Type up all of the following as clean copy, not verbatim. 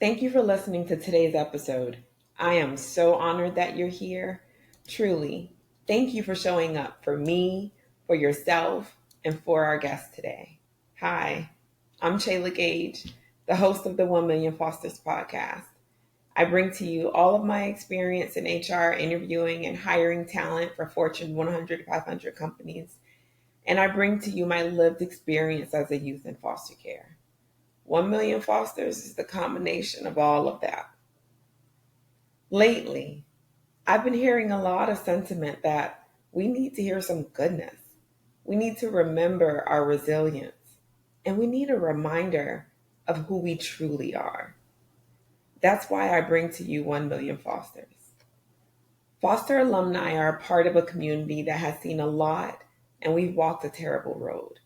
Thank you for listening to today's episode. I am so honored that you're here. Truly, thank you for showing up for me, for yourself, and for our guest today. Hi, I'm Chéla Gage, the host of the 1 Million Fosters podcast. I bring to you all of my experience in HR, interviewing, and hiring talent for Fortune 100 500 companies. And I bring to you my lived experience as a youth in foster care. 1 Million Fosters is the combination of all of that. Lately, I've been hearing a lot of sentiment that we need to hear some goodness. We need to remember our resilience, and we need a reminder of who we truly are. That's why I bring to you 1 Million Fosters. Foster alumni are a part of a community that has seen a lot, and we've walked a terrible road.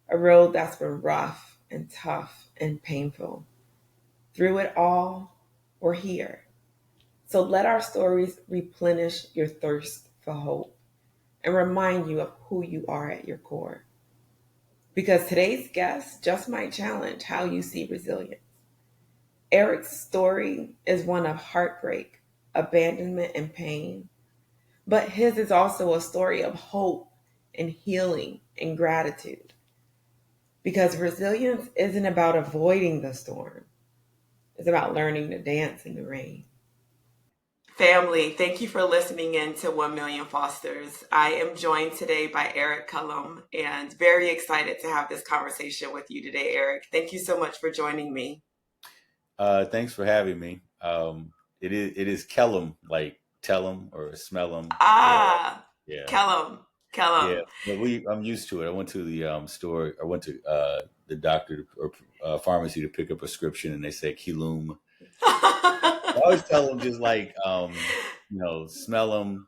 A road that's been rough and tough and painful. Through it all, we're here. So let our stories replenish your thirst for hope and remind you of who you are at your core. Because today's guest just might challenge how you see resilience. Eric's story is one of heartbreak, abandonment, and pain, but his is also a story of hope and healing and gratitude. Because resilience isn't about avoiding the storm. It's about learning to dance in the rain. Family, thank you for listening in to 1 Million Fosters. I am joined today by Eric Kellum and very excited to have this conversation with you today, Eric. Thank you so much for joining me. Thanks for having me. It is Kellum, like tell 'em or smell 'em. Yeah. Kellum. Yeah, but I'm used to it. I went to the store. I went to the doctor or pharmacy to pick a prescription, and they say Kellum. I always tell them just like smell them,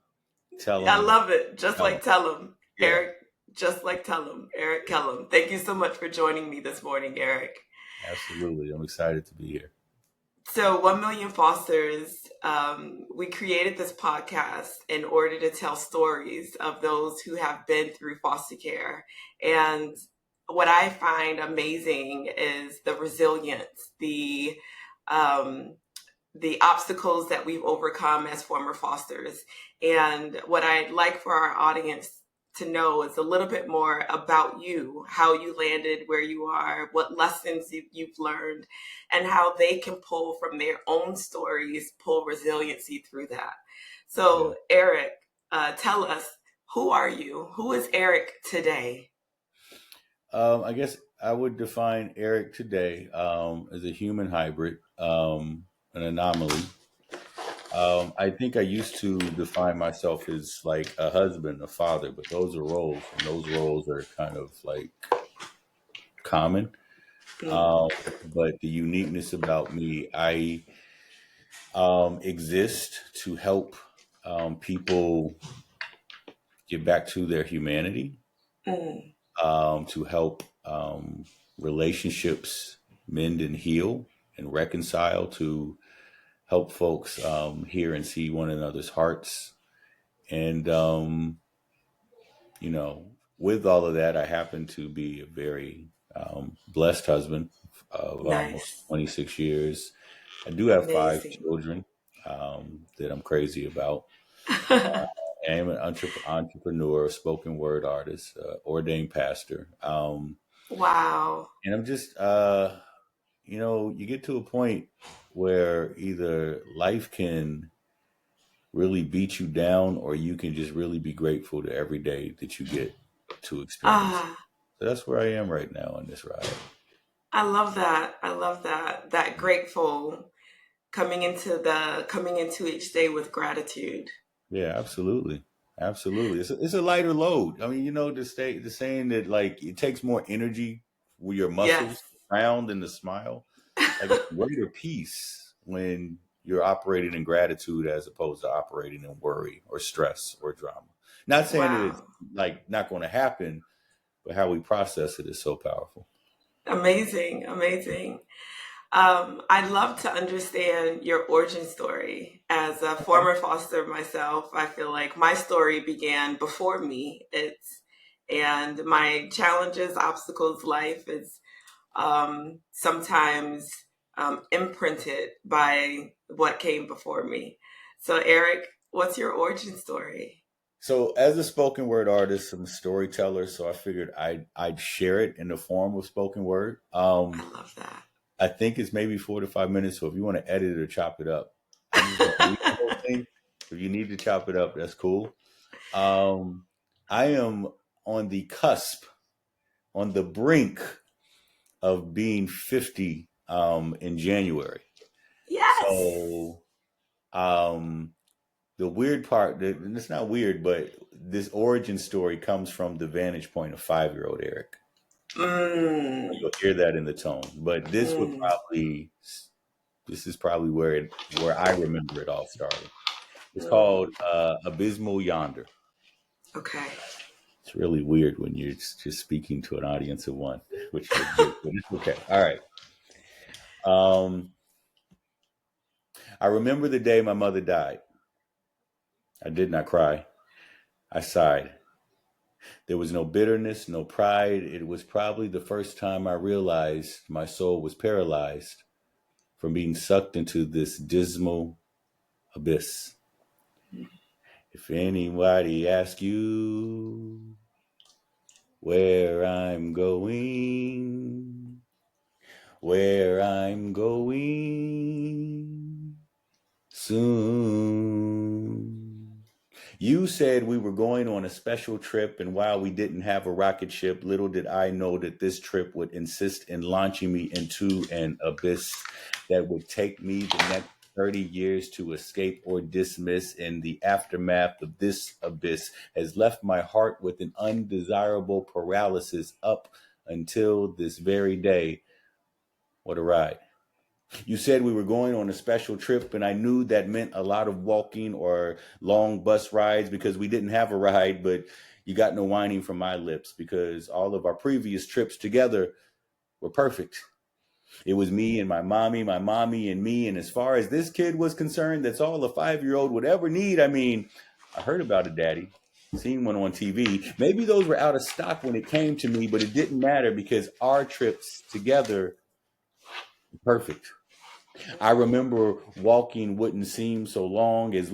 tell them. I love it. Just like tell them, yeah. Eric. Just like tell them, Eric Kellum. Thank you so much for joining me this morning, Eric. Absolutely, I'm excited to be here. So 1 Million Fosters, we created this podcast in order to tell stories of those who have been through foster care. And what I find amazing is the resilience, the obstacles that we've overcome as former fosters. And what I'd like for our audience to know is a little bit more about you, how you landed where you are, what lessons you've learned, and how they can pull from their own stories, pull resiliency through that. So, yeah. Eric, tell us, who are you? Who is Eric today? I guess I would define Eric today as a human hybrid, an anomaly. I think I used to define myself as like a husband, a father, but those are roles, and those roles are kind of like common. But the uniqueness about me, I exist to help people get back to their humanity, to help relationships mend and heal and reconcile, to help folks hear and see one another's hearts. And, with all of that, I happen to be a very blessed husband of almost 26 years. I do have 5 children that I'm crazy about. I am an entrepreneur, spoken word artist, ordained pastor. Wow. And I'm just, you get to a point where either life can really beat you down, or you can just really be grateful to every day that you get to experience. So that's where I am right now on this ride. I love that. I love that. That grateful, coming into each day with gratitude. Yeah, absolutely. Absolutely. It's a lighter load. I mean, the saying that like it takes more energy with your muscles round than the smile. Like it's greater peace when you're operating in gratitude as opposed to operating in worry or stress or drama. Not saying that it's like not going to happen, but how we process it is so powerful. Amazing. I'd love to understand your origin story. As a former foster myself, I feel like my story began before me. And my challenges, obstacles, life is sometimes imprinted by what came before me. So, Eric, what's your origin story? So, as a spoken word artist, I'm a storyteller, so I figured I'd share it in the form of spoken word. I love that. I think it's maybe 4 to 5 minutes. So if you want to edit it or chop it up, I'm just going to read the whole thing. If you need to chop it up, that's cool. I am on the cusp, on the brink of being 50 in January. Yes. So the weird part, and it's not weird, but this origin story comes from the vantage point of 5-year-old Eric. You'll hear that in the tone. But this is probably where I remember it all starting. It's called Abysmal Yonder. Okay. It's really weird when you're just speaking to an audience of one, which is good, but it's okay. All right. I remember the day my mother died. I did not cry. I sighed. There was no bitterness, no pride. It was probably the first time I realized my soul was paralyzed from being sucked into this dismal abyss. If anybody asks you where I'm going soon. You said we were going on a special trip, and while we didn't have a rocket ship, little did I know that this trip would insist in launching me into an abyss that would take me the next 30 years to escape or dismiss. And the aftermath of this abyss has left my heart with an undesirable paralysis up until this very day. What a ride. You said we were going on a special trip, and I knew that meant a lot of walking or long bus rides because we didn't have a ride, but you got no whining from my lips because all of our previous trips together were perfect. It was me and my mommy and me. And as far as this kid was concerned, that's all a 5-year-old would ever need. I mean, I heard about a daddy, seen one on TV. Maybe those were out of stock when it came to me, but it didn't matter because our trips together were perfect. I remember walking wouldn't seem so long as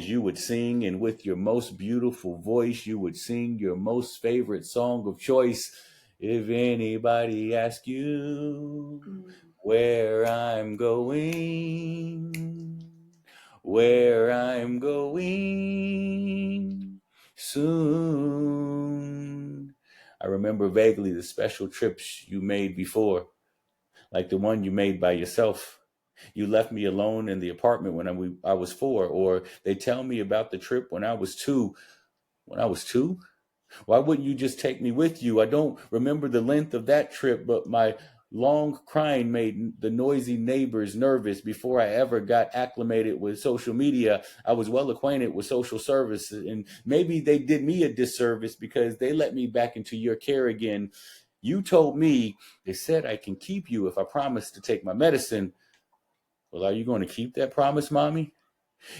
you would sing, and with your most beautiful voice, you would sing your most favorite song of choice. If anybody asks you where I'm going soon. I remember vaguely the special trips you made before, like the one you made by yourself. You left me alone in the apartment when I was 4, or they tell me about the trip when I was 2. When I was 2? Why wouldn't you just take me with you? I don't remember the length of that trip, but my long crying made the noisy neighbors nervous. Before I ever got acclimated with social media, I was well acquainted with social services, and maybe they did me a disservice because they let me back into your care again. You told me, they said I can keep you if I promise to take my medicine. Well, are you going to keep that promise, Mommy?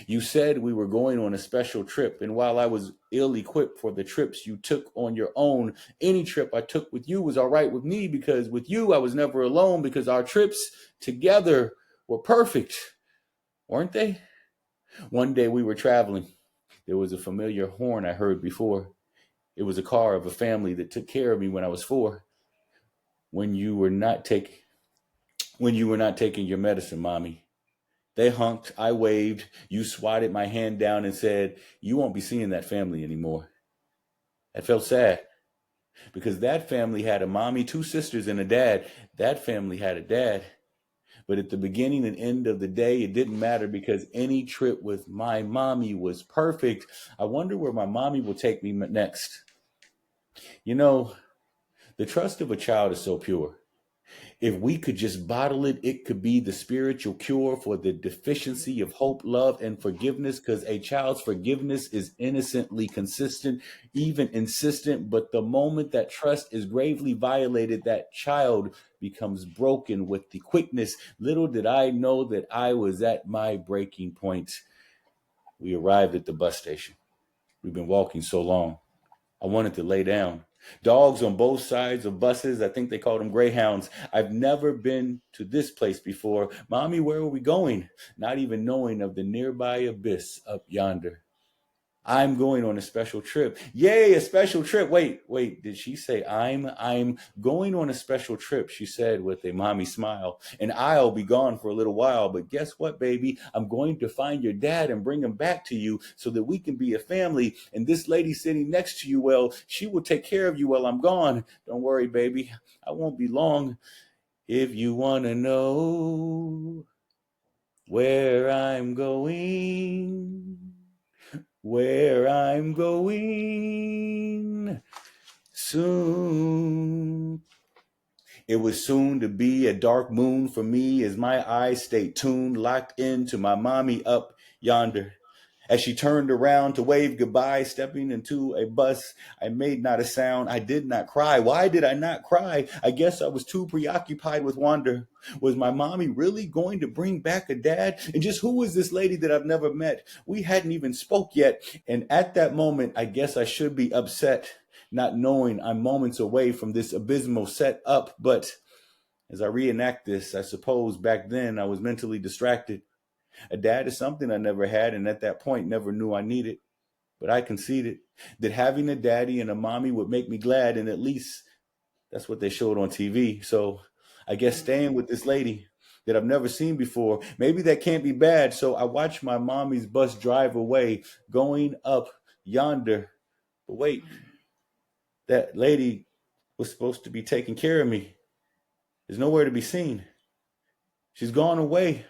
You said we were going on a special trip, and while I was ill-equipped for the trips you took on your own, any trip I took with you was all right with me because with you I was never alone because our trips together were perfect, weren't they? One day we were traveling. There was a familiar horn I heard before. It was a car of a family that took care of me when I was 4. When you were not taking your medicine, Mommy. They honked, I waved, you swatted my hand down and said, you won't be seeing that family anymore. I felt sad because that family had a mommy, 2 sisters, and a dad. That family had a dad. But at the beginning and end of the day, it didn't matter because any trip with my mommy was perfect. I wonder where my mommy will take me next. You know, the trust of a child is so pure. If we could just bottle it, it could be the spiritual cure for the deficiency of hope, love, and forgiveness, because a child's forgiveness is innocently consistent, even insistent. But the moment that trust is gravely violated, that child becomes broken with the quickness. Little did I know that I was at my breaking point. We arrived at the bus station. We've been walking so long. I wanted to lay down. Dogs on both sides of buses. I think they called them greyhounds. I've never been to this place before. Mommy, where are we going? Not even knowing of the nearby abyss up yonder. I'm going on a special trip. Yay, a special trip. Wait, did she say I'm going on a special trip, she said with a mommy smile. And I'll be gone for a little while. But guess what, baby? I'm going to find your dad and bring him back to you so that we can be a family. And this lady sitting next to you, well, she will take care of you while I'm gone. Don't worry, baby. I won't be long. If you want to know where I'm going, where I'm going soon. It was soon to be a dark moon for me as my eyes stayed tuned, locked into my mommy up yonder. As she turned around to wave goodbye, stepping into a bus, I made not a sound. I did not cry. Why did I not cry? I guess I was too preoccupied with wonder. Was my mommy really going to bring back a dad? And just who was this lady that I've never met? We hadn't even spoke yet. And at that moment, I guess I should be upset, not knowing I'm moments away from this abysmal set up. But as I reenact this, I suppose back then I was mentally distracted. A dad is something I never had, and at that point never knew I needed. But I conceded that having a daddy and a mommy would make me glad, and at least that's what they showed on TV. So I guess staying with this lady that I've never seen before, maybe that can't be bad. So I watched my mommy's bus drive away, going up yonder. But wait, that lady was supposed to be taking care of me. Is nowhere to be seen. She's gone away.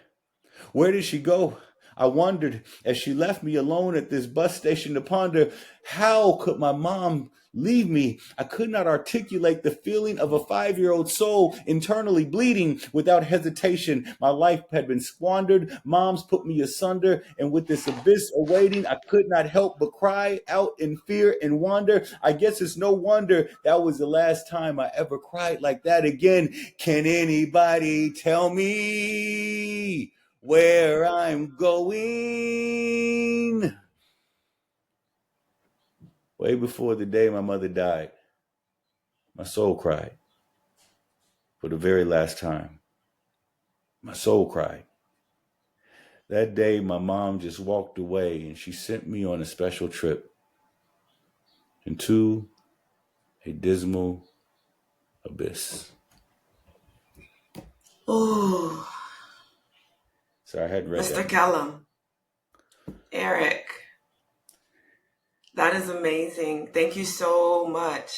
Where did she go? I wondered as she left me alone at this bus station to ponder, how could my mom leave me? I could not articulate the feeling of a 5-year-old soul internally bleeding without hesitation. My life had been squandered. Mom's put me asunder. And with this abyss awaiting, I could not help but cry out in fear and wonder. I guess it's no wonder that was the last time I ever cried like that again. Can anybody tell me where I'm going? Way before the day my mother died, my soul cried. For the very last time, my soul cried. That day, my mom just walked away and she sent me on a special trip into a dismal abyss. Oh, So I hadn't read Mr. that. Kellum, Eric, that is amazing. Thank you so much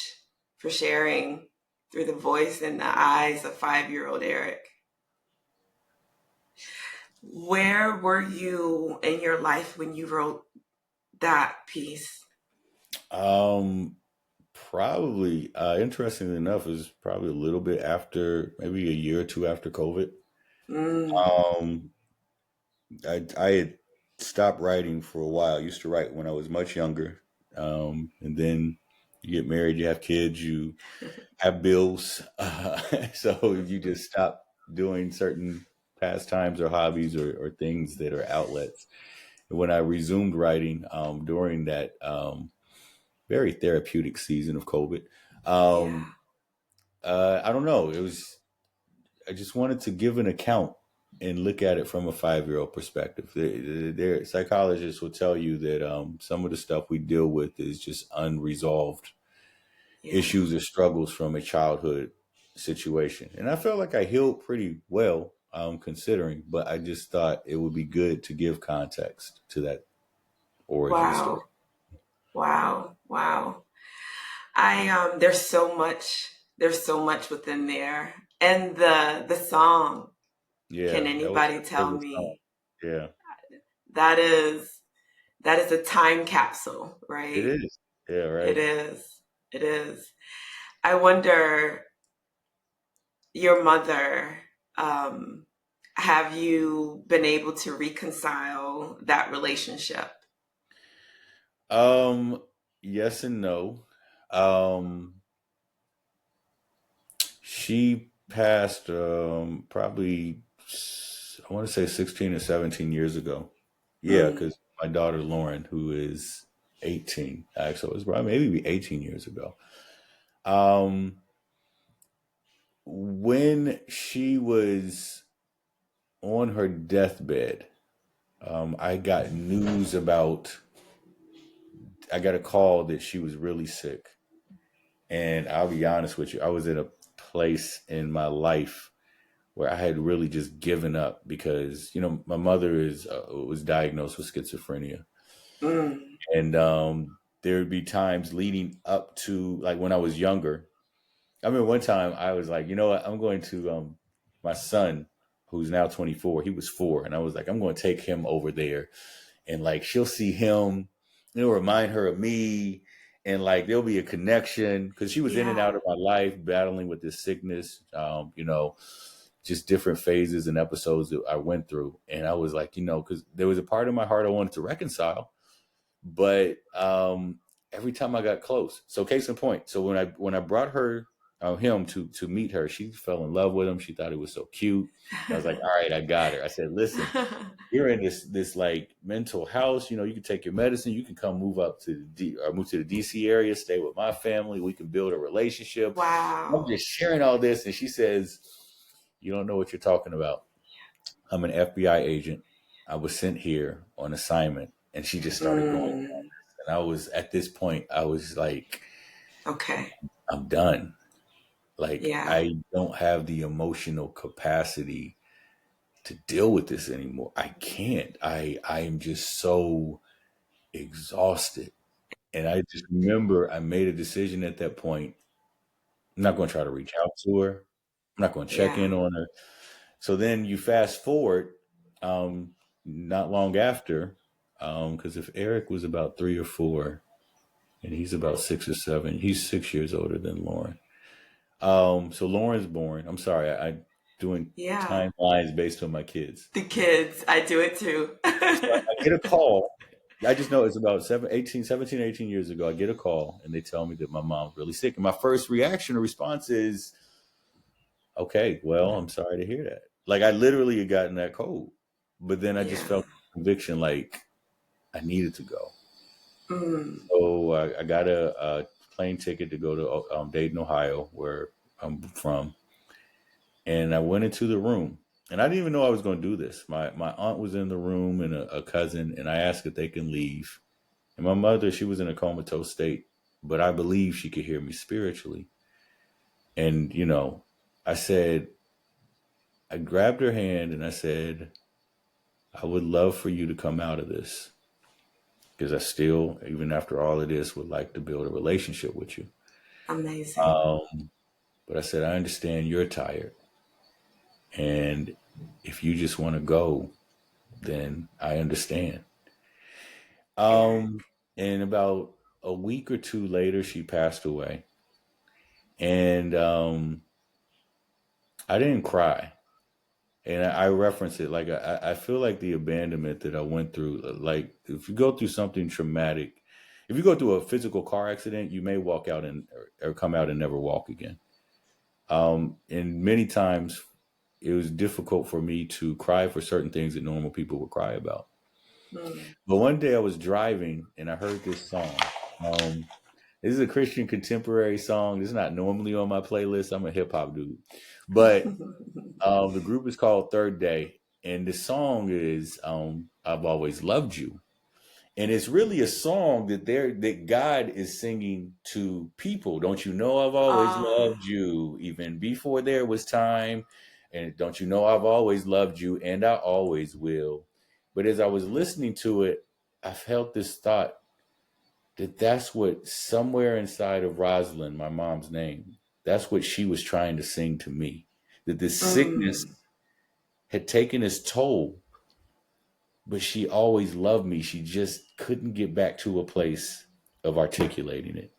for sharing through the voice and the eyes of 5-year-old Eric. Where were you in your life when you wrote that piece? Probably, interestingly enough, is probably a little bit after, maybe a year or two after COVID. Mm, Um, I had stopped writing for a while. I used to write when I was much younger. And then you get married, you have kids, you have bills. So you just stop doing certain pastimes or hobbies or things that are outlets. And when I resumed writing during that very therapeutic season of COVID, yeah. um, I don't know. I just wanted to give an account and look at it from a 5-year-old perspective. Their psychologists will tell you that some of the stuff we deal with is just unresolved Yeah. issues or struggles from a childhood situation. And I felt like I healed pretty well, considering, but I just thought it would be good to give context to that origin story. Wow. Wow. Wow. I there's so much within there. And the song, Yeah, Can that was Anybody my Tell favorite song. Me? Yeah, That is that is a time capsule, it right? is. Yeah, It right. is. It is. I wonder, your mother, um, have you been able to reconcile that relationship? Um, yes and no. Um, she passed probably I want to say 16 or 17 years ago. Yeah, Mm, because my daughter Lauren, who is 18, actually, it was probably maybe 18 years ago. Um, when she was on her deathbed, I got news about. I got a call that she was really sick, and I'll be honest with you, I was in a place in my life where I had really just given up because my mother is was diagnosed with schizophrenia, Mm. and there would be times leading up to like when I was younger. I remember one time I was like, you know what, I'm going to my son, who's now 24. He was 4, and I was like, I'm going to take him over there, and like she'll see him, it'll remind her of me, and like there'll be a connection because she was in and Yeah. out of my life battling with this sickness. Just different phases and episodes that I went through. And I was like, because there was a part of my heart I wanted to reconcile, but every time I got close. So case in point, so when I brought her him to meet her, she fell in love with him. She thought he was so cute. I was like, all right, I got her. I said, listen, you're in this like mental house. You can take your medicine. You can come move up to move to the DC area, stay with my family. We can build a relationship. I'm Wow. just sharing all this, and she says, "You don't know what you're talking about. I'm an FBI agent. I was sent here on assignment." And she just started going on Mm. this. And I was at this point, I was like, Okay. I'm done. Like Yeah. I don't have the emotional capacity to deal with this anymore. I can't. I'm just so exhausted. And I just remember I made a decision at that point. I'm not going to try to reach out to her. I'm not going to check Yeah. in on her. So then you fast forward, not long after, because if Eric was about 3 or 4, and he's about 6 or 7, he's 6 years older than Lauren. So Lauren's born. I'm sorry, I'm doing Yeah. timelines based on my kids. The kids, I do it too. So I get a call. I just know it's about 17, 18 years ago. I get a call and they tell me that my mom's really sick. And my first reaction or response is, okay, well, I'm sorry to hear that. Like I literally had gotten that cold. But then I just Yeah. felt conviction like I needed to go. Mm. So I got a plane ticket to go to Dayton, Ohio, where I'm from. And I went into the room. And I didn't even know I was going to do this. My aunt was in the room and a cousin, and I asked if they can leave. And my mother, she was in a comatose state, but I believe she could hear me spiritually. And, I said, I grabbed her hand and I said, I would love for you to come out of this because I still, even after all of this, would like to build a relationship with you. Amazing. Um, but I said, I understand you're tired. And if you just want to go, then I understand. Um, Eric. and about a week or two later, she passed away. And I didn't cry. And I reference it like I feel like the abandonment that I went through. Like if you go through something traumatic, if you go through a physical car accident, you may walk out or come out and never walk again. And many times it was difficult for me to cry for certain things that normal people would cry about. Mm. But one day I was driving and I heard this song. Um, this is a Christian contemporary song. This is not normally on my playlist. I'm a hip hop dude, but the group is called Third Day, and the song is "I've Always Loved You," and it's really a song that God is singing to people. Don't you know I've always Ah, loved you, even before there was time, and don't you know I've always loved you, and I always will. But as I was listening to it, I felt this thought that that's what somewhere inside of Rosalind, my mom's name, that's what she was trying to sing to me. That this sickness mm, had taken its toll, but she always loved me. She just couldn't get back to a place of articulating it.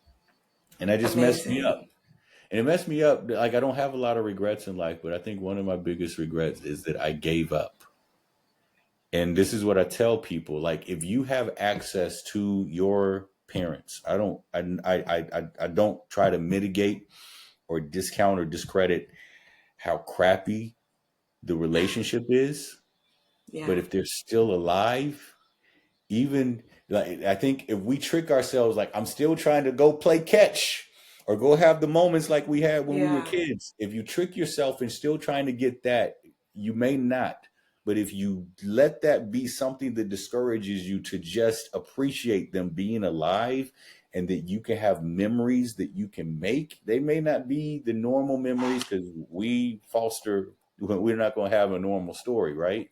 And that just messed me up. amazing. And it messed me up. Like, I don't have a lot of regrets in life, but I think one of my biggest regrets is that I gave up. And this is what I tell people: like, if you have access to your parents, I don't try to mitigate or discount or discredit how crappy the relationship is. Yeah. But if they're still alive, even like I think if we trick ourselves, like I'm still trying to go play catch, Or go have the moments like we had when we were Yeah. kids. If you trick yourself and still trying to get that, you may not. But if you let that be something that discourages you to just appreciate them being alive and that you can have memories that you can make, they may not be the normal memories because we foster, we're not going to have a normal story, right?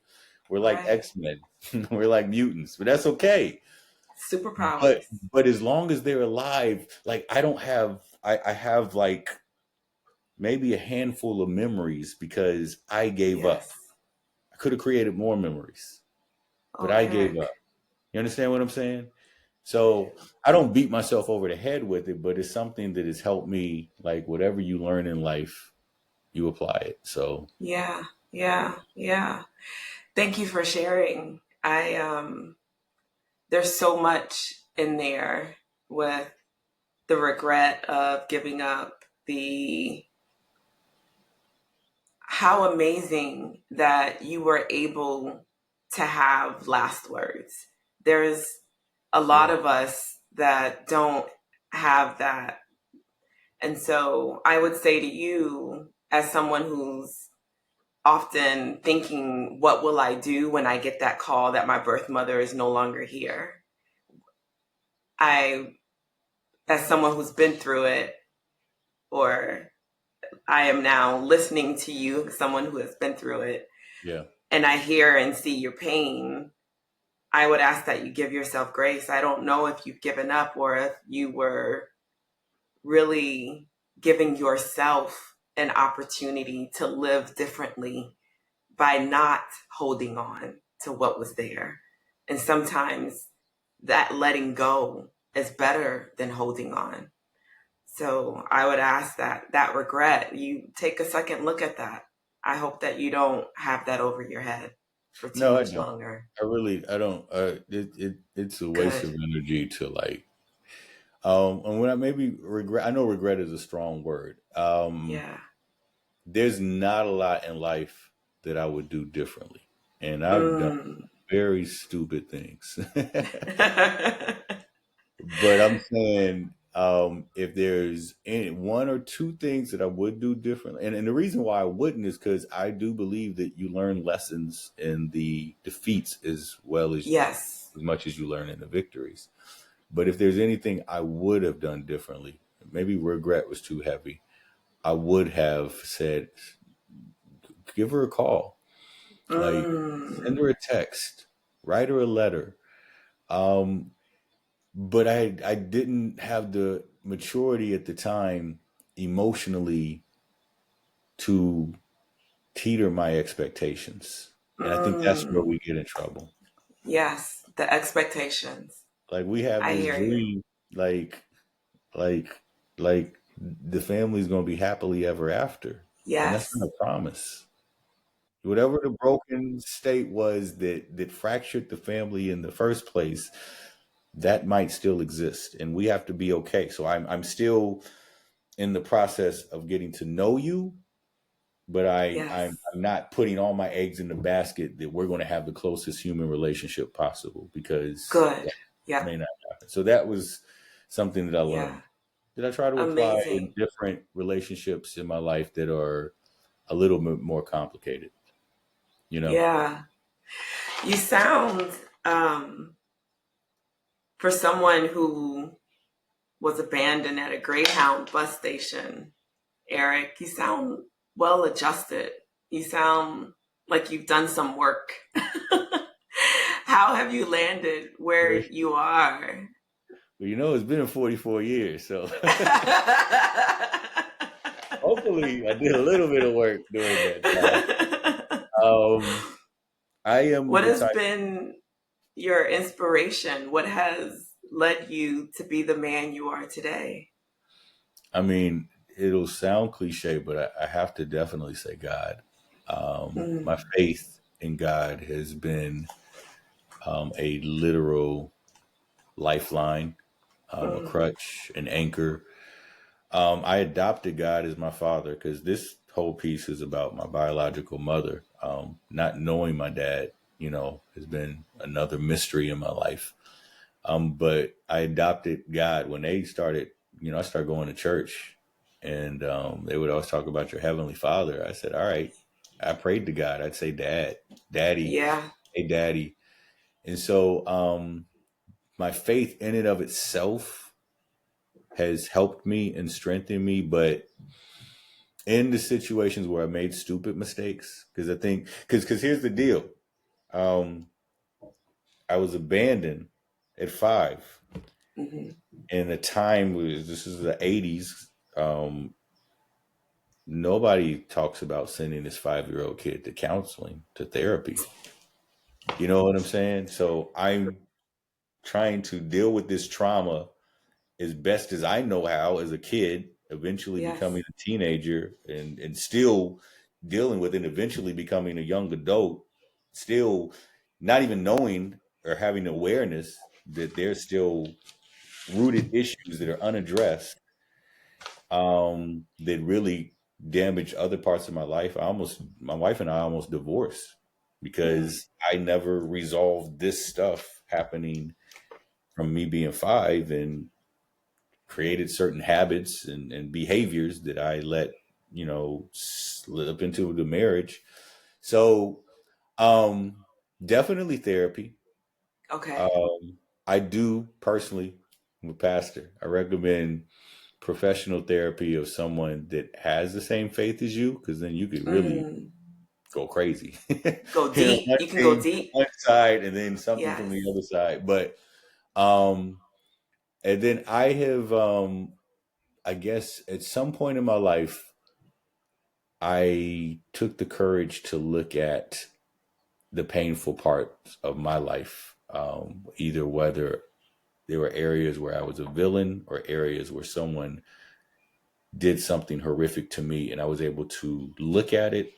We're like Right. X-Men, we're like mutants, but that's okay. But Superpowers. but as long as they're alive, like I don't have I have like maybe a handful of memories because I gave up. Yes. I could have created more memories, but Oh, I gave Eric. up. You understand what I'm saying? So I don't beat myself over the head with it, but it's something that has helped me. Like whatever you learn in life, you apply it. So Yeah. Yeah. Yeah. Thank you for sharing. There's so much in there with the regret of giving up, the how amazing that you were able to have last words. There's a lot yeah, of us that don't have that. And so I would say to you, as someone who's often thinking, what will I do when I get that call that my birth mother is no longer here? I, as someone who's been through it, or I am now listening to you, someone who has been through it, yeah. and I hear and see your pain, I would ask that you give yourself grace. I don't know if you've given up or if you were really giving yourself an opportunity to live differently by not holding on to what was there. And sometimes that letting go is better than holding on. So I would ask that that regret, you take a second look at that. I hope that you don't have that over your head for too No, I much don't. longer. I don't. It's a waste Good. of energy to like. And when I maybe regret, I know regret is a strong word. Yeah. There's not a lot in life that I would do differently. And I've done Mm. very stupid things. But I'm saying if there's one or two things that I would do differently, and the reason why I wouldn't is because I do believe that you learn lessons in the defeats Yes. as much as you learn in the victories. But if there's anything I would have done differently, maybe regret was too heavy. I would have said, give her a call. Like, send Mm. her a text, write her a letter. Um, but I didn't have the maturity at the time emotionally to teeter my expectations. And I think that's where Mm. we get in trouble. Yes. The expectations. Like we have I this hear you. dream, like like like the family's gonna be happily ever after. And that's Yes. not a promise. Whatever the broken state was that fractured the family in the first place, that might still exist, and we have to be okay. So I'm still in the process of getting to know you, but Yes. I'm not putting all my eggs in the basket that we're going to have the closest human relationship possible because Good. that Yep. may not happen. So that was something that I Yeah. learned. Did I try to apply in Amazing. different relationships in my life that are a little bit more complicated? You know. Yeah. You sound, um, for someone who was abandoned at a Greyhound bus station, Eric, you sound well adjusted. You sound like you've done some work. How have you landed where Well, you are? it's been 44 years, so hopefully I did a little bit of work during that time. Um, I am What the has type. been your inspiration? What has led you to be the man you are today? I mean, it'll sound cliche, but I have to definitely say God. My Mm, faith in God has been a literal lifeline, a mm, crutch, an anchor. I adopted God as my father because this whole piece is about my biological mother. Not knowing my dad, has been another mystery in my life. But I adopted God when they started I started going to church, and they would always talk about your heavenly Father. I said, all right. I prayed to God. I'd say, Dad, Daddy, Yeah. hey, Daddy. And so my faith in and of itself has helped me and strengthened me. But in the situations where I made stupid mistakes, because I think, because here's the deal. Um, I was abandoned at 5. Mm-hmm. And the time was, this is the 80s. Nobody talks about sending this 5-year-old kid to counseling, to therapy. You know what I'm saying? So I'm trying to deal with this trauma as best as I know how as a kid, eventually Yes. becoming a teenager and still dealing with it, and eventually becoming a young adult, still not even knowing or having awareness that there's still rooted issues that are unaddressed, that really damaged other parts of my life. My wife and I almost divorced Mm. because I never resolved this stuff happening from me being 5, and created certain habits and behaviors that I let, slip into the marriage. So, definitely therapy. Okay. Um, I do personally, I'm a pastor. I recommend professional therapy of someone that has the same faith as you, because then you could really Mm. go crazy. Go One deep. You can go thing, deep. one side, and then something from Yes. the other side. But um, and then I have, I guess, at some point in my life, I took the courage to look at the painful parts of my life, either whether there were areas where I was a villain or areas where someone did something horrific to me, and I was able to look at it,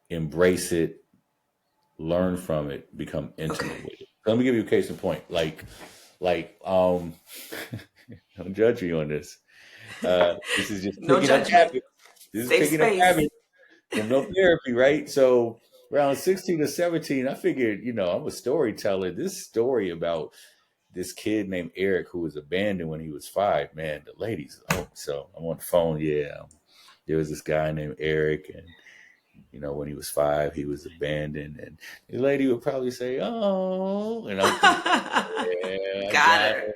embrace it, learn from it, become intimate Okay. with it. So let me give you a case in point. Like, don't judge me on this. This is just No picking up judgment. habits. This is Safe picking up space. habits from no therapy, right? So around 16 or 17, I figured, I'm a storyteller. This story about this kid named Eric who was abandoned when he was 5, man, the ladies. Oh, so I'm on the phone. Yeah. There was this guy named Eric, and when he was 5, he was abandoned, and the lady would probably say, "Oh," and I'm thinking, "Yeah, I Got got her. it,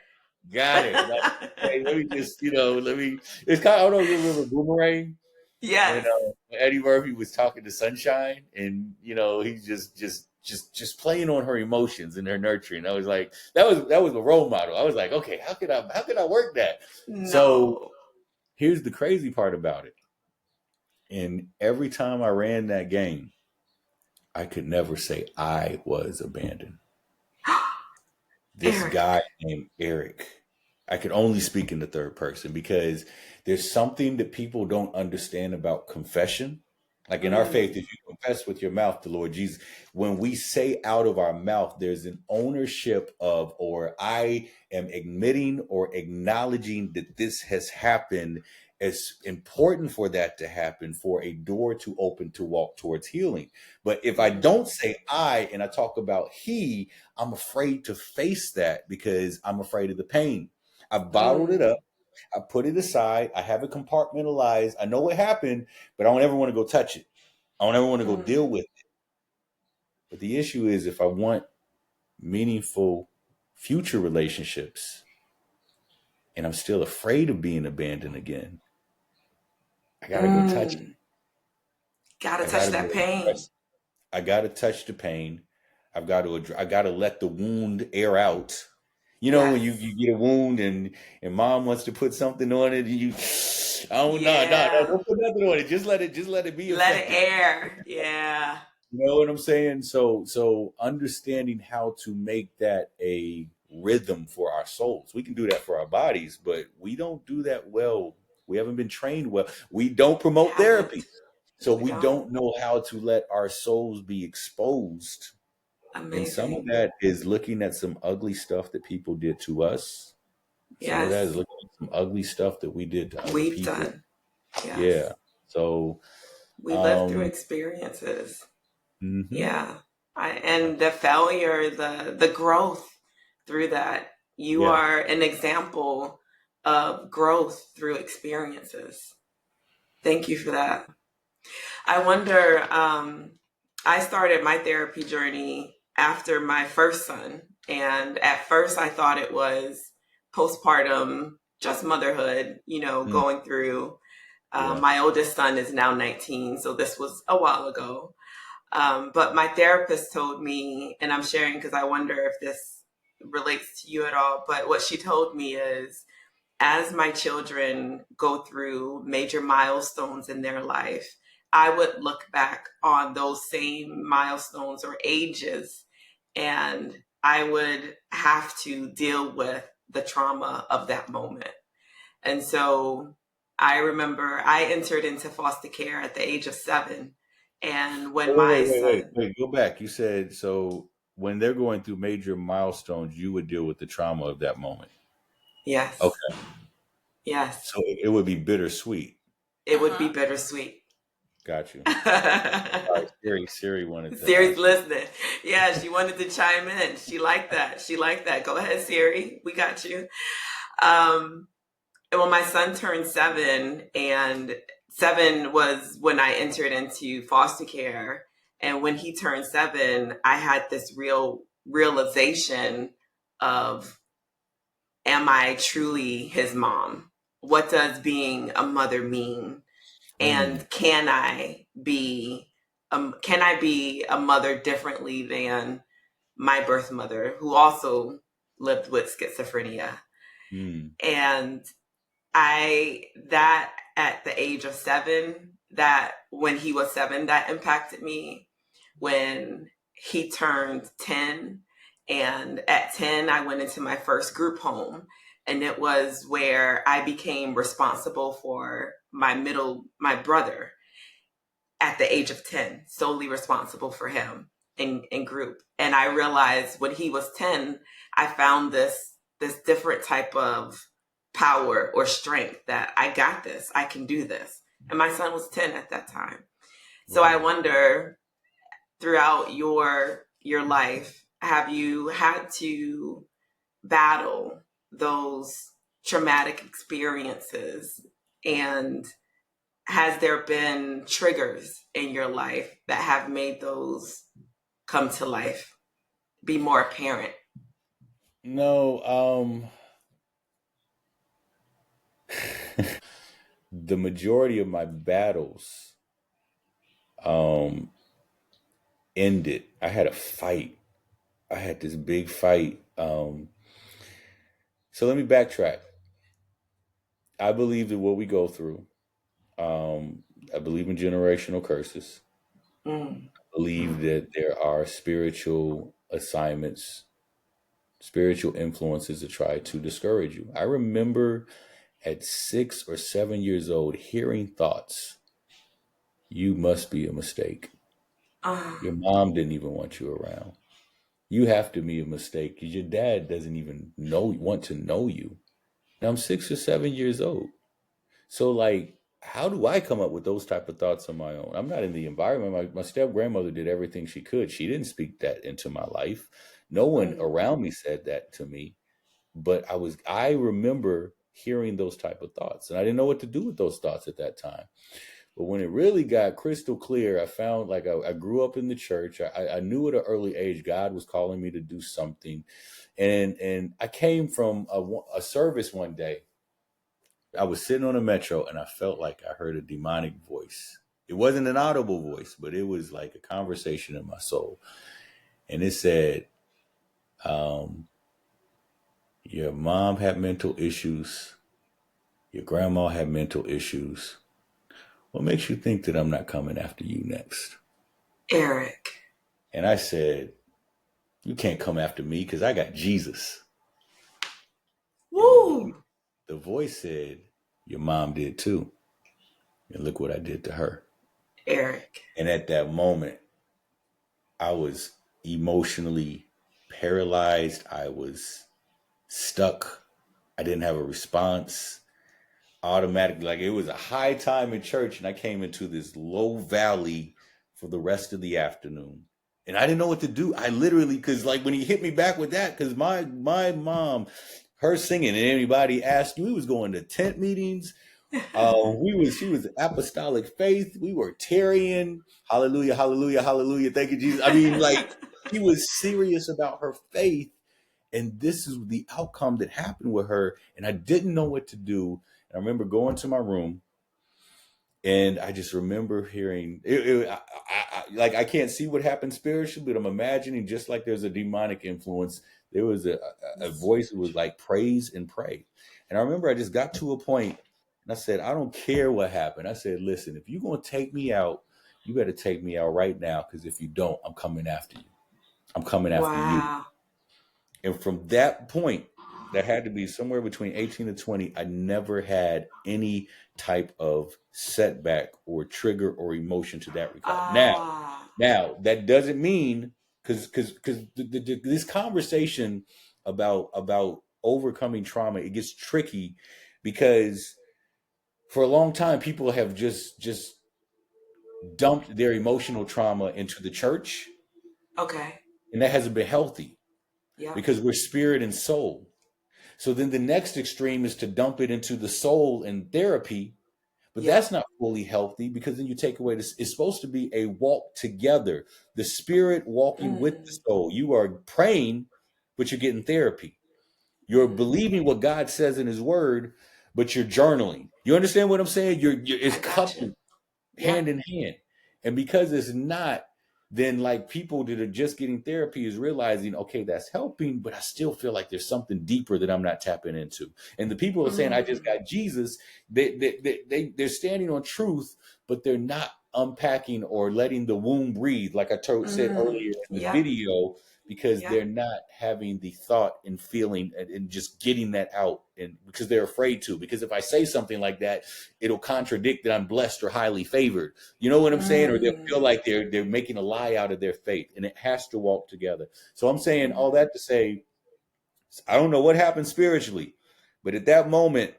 got it." And I'm, hey, let me just, let me. It's kind of, I don't know if you remember Boomerang, when Yes. Eddie Murphy was talking to Sunshine, and he's just playing on her emotions and her nurturing. I was like, that was a role model. I was like, okay, how could I work that? So No. here's the crazy part about it. And every time I ran that game, I could never say I was abandoned. This Eric. guy named Eric, I could only speak in the third person because there's something that people don't understand about confession. Like in our faith, Mm. if you confess with your mouth the Lord Jesus, when we say out of our mouth, there's an ownership of, or I am admitting or acknowledging that this has happened. It's important for that to happen for a door to open to walk towards healing. But if I Mm. don't say I and I talk about he, I'm afraid to face that because I'm afraid of the pain. I've bottled it Mm. up. I put it aside. I have it compartmentalized. I know what happened, but I don't ever want to go touch it. I don't ever want to go Mm. deal with it. But the issue is if I want meaningful future relationships and I'm still afraid of being abandoned again, I got to go touch it. Mm. Gotta I got touch to that go pain. address it. I got to touch the pain. I got to let the wound air out. When Yes. you get a wound and mom wants to put something on it, and you, oh no, no, no, Yeah. don't put nothing on it. Just let it be Let it affected. air. Yeah. You know what I'm saying? So understanding how to make that a rhythm for our souls. We can do that for our bodies, but we don't do that well. We haven't been trained well. We don't We promote haven't. therapy. So We we don't. don't know how to let our souls be exposed. And some of Amazing. that is looking at some ugly stuff that people did to us. Some of that is Yes. looking at some ugly stuff that we did to other We've people. done. Yes. Yeah. So, We live through um, experiences. mhm. Yeah. And the failure, the growth through that. You Yeah. are an example of growth through experiences. Thank you for that. I wonder, I started my therapy journey after my first son. And at first, I thought it was postpartum, just motherhood, Mm, going through. yeah. My oldest son is now 19, so this was a while ago. But my therapist told me, and I'm sharing because I wonder if this relates to you at all, but what she told me is as my children go through major milestones in their life, I would look back on those same milestones or ages, and I would have to deal with the trauma of that moment. And so I remember I entered into foster care at the age of 7. And when Wait, my wait, wait, wait, son, wait. Go back. You said so when they're going through major milestones, you would deal with the trauma of that moment. yes, Okay. yes, So it would be bittersweet. it would be bittersweet. Got you. Sorry, Siri wanted to Siri's ask you. listening. Yeah, she wanted to chime in. She liked that. She liked that. Go ahead, Siri. We got you. Um, and when my son turned 7, and 7 was when I entered into foster care. And when he turned 7, I had this real realization of, am I truly his mom? What does being a mother mean? Mm, And can I be a mother differently than my birth mother, who also lived with schizophrenia? mm, And that at the age of 7, that when he was 7, that impacted me. When he turned 10, and at 10, I went into my first group home. And it was where I became responsible for my brother at the age of 10, solely responsible for him in group. And I realized when he was 10, I found this different type of power or strength that I got this, I can do this. And my son was 10 at that time. So I right. wonder, throughout your life, have you had to battle those traumatic experiences, and has there been triggers in your life that have made those come to life, be more apparent? No, the majority of my battles um ended. I had a fight. I had this big fight. So let me backtrack. I believe that what we go through, I believe in generational curses. Mm. I believe that there are spiritual assignments, spiritual influences that try to discourage you. I remember at 6 or 7 years old hearing thoughts, you must be a mistake. Ah, Your mom didn't even want you around. You have to be a mistake because your dad doesn't even want to know you. Now I'm 6 or 7 years old. So like, how do I come up with those type of thoughts on my own? I'm not in the environment. My step grandmother did everything she could. She didn't speak that into my life. No one mm, around me said that to me. But I remember hearing those type of thoughts. And I didn't know what to do with those thoughts at that time. But when it really got crystal clear, I found like I grew up in the church. I knew at an early age God was calling me to do something, and I came from a service one day. I was sitting on a metro, and I felt like I heard a demonic voice. It wasn't an audible voice, but it was like a conversation in my soul, and it said, um, "Your mom had mental issues. Your grandma had mental issues. What makes you think that I'm not coming after you next?" Eric. And I said, "You can't come after me because I got Jesus." And Woo! the voice said, "Your mom did too. And look what I did to her." Eric. And at that moment, I was emotionally paralyzed. I was stuck. I didn't have a response. Automatically, like it was a high time in church, and I came into this low valley for the rest of the afternoon. And I didn't know what to do. I literally, because like when he hit me back with that, because my mom, her singing, and anybody asked, we was going to tent meetings. She was apostolic faith. We were Tarian. Hallelujah, hallelujah, hallelujah. Thank you, Jesus. I mean, like, she was serious about her faith. And this is the outcome that happened with her. And I didn't know what to do. And I remember going to my room, and I just remember hearing like, I can't see what happened spiritually, but I'm imagining, just like there's a demonic influence, there was a voice that was like, praise and pray. And I remember I just got to a point, and I said, I don't care what happened. I said, listen, if you're going to take me out, you better take me out right now. Because if you don't, I'm coming after you. I'm coming after you. Wow. And from that point, that had to be somewhere between 18 and 20, I never had any type of setback or trigger or emotion to that regard. Now that doesn't mean, because this conversation about overcoming trauma, it gets tricky, because for a long time people have just dumped their emotional trauma into the church. Okay. And that hasn't been healthy. Yeah. Because we're spirit and soul. So then the next extreme is to dump it into the soul and therapy, but that's not fully healthy, because then you take away this. It's supposed to be a walk together, the spirit walking with the soul. You are praying, but you're getting therapy. You're believing what God says in his word, but you're journaling. You understand what I'm saying? It's coupled hand in hand. And because it's not, then like people that are just getting therapy is realizing, okay, that's helping, but I still feel like there's something deeper that I'm not tapping into. And the people are saying, I just got Jesus. They're standing on truth, but they're not unpacking or letting the womb breathe, like I said earlier in the video, because they're not having the thought and feeling and just getting that out, and because they're afraid to. Because if I say something like that, it'll contradict that I'm blessed or highly favored. You know what I'm saying? Or they'll feel like they're making a lie out of their faith, and it has to walk together. So I'm saying all that to say, I don't know what happened spiritually, but at that moment,